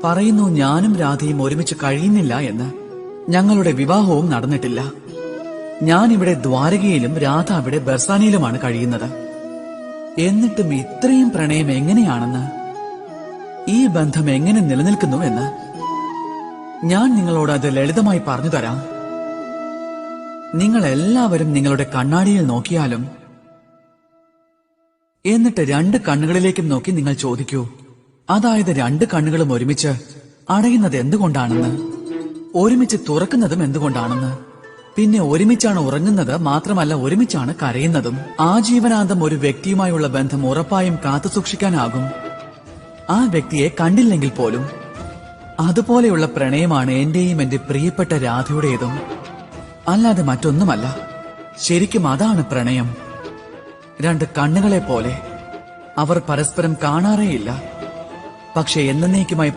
പറയുന്നു ഞാനും രാധയും ഒരുമിച്ച് കഴിയുന്നില്ല എന്ന്. ഞങ്ങളുടെ വിവാഹവും നടന്നിട്ടില്ല. ഞാനിവിടെ ദ്വാരകയിലും രാധ അവിടെ ബർസാനയിലുമാണ് കഴിയുന്നത്. എന്നിട്ടും ഇത്രയും പ്രണയം എങ്ങനെയാണെന്ന്, ഈ ബന്ധം എങ്ങനെ നിലനിൽക്കുന്നുവെന്ന് ഞാൻ നിങ്ങളോട് അത് ലളിതമായി പറഞ്ഞു തരാം. നിങ്ങൾ എല്ലാവരും നിങ്ങളുടെ കണ്ണാടിയിൽ നോക്കിയാലും എന്നിട്ട് രണ്ട് കണ്ണുകളിലേക്കും നോക്കി നിങ്ങൾ ചോദിക്കൂ, അതായത് രണ്ട് കണ്ണുകളും ഒരുമിച്ച് അടയുന്നത് എന്തുകൊണ്ടാണെന്ന്, ഒരുമിച്ച് തുറക്കുന്നതും എന്തുകൊണ്ടാണെന്ന്, പിന്നെ ഒരുമിച്ചാണ് ഉറങ്ങുന്നത്, മാത്രമല്ല ഒരുമിച്ചാണ് കരയുന്നതും. ആജീവനാന്തം ഒരു വ്യക്തിയുമായുള്ള ബന്ധം ഉറപ്പായും കാത്തുസൂക്ഷിക്കാനാകും, ആ വ്യക്തിയെ കണ്ടില്ലെങ്കിൽ പോലും. അതുപോലെയുള്ള പ്രണയമാണ് എന്റെയും എന്റെ പ്രിയപ്പെട്ട രാധയുടേതും, അല്ലാതെ മറ്റൊന്നുമല്ല. ശരിക്കും അതാണ് പ്രണയം. രണ്ട് കണ്ണുകളെ പോലെ അവർ പരസ്പരം കാണാറേയില്ല, പക്ഷെ എന്നേക്കുമായി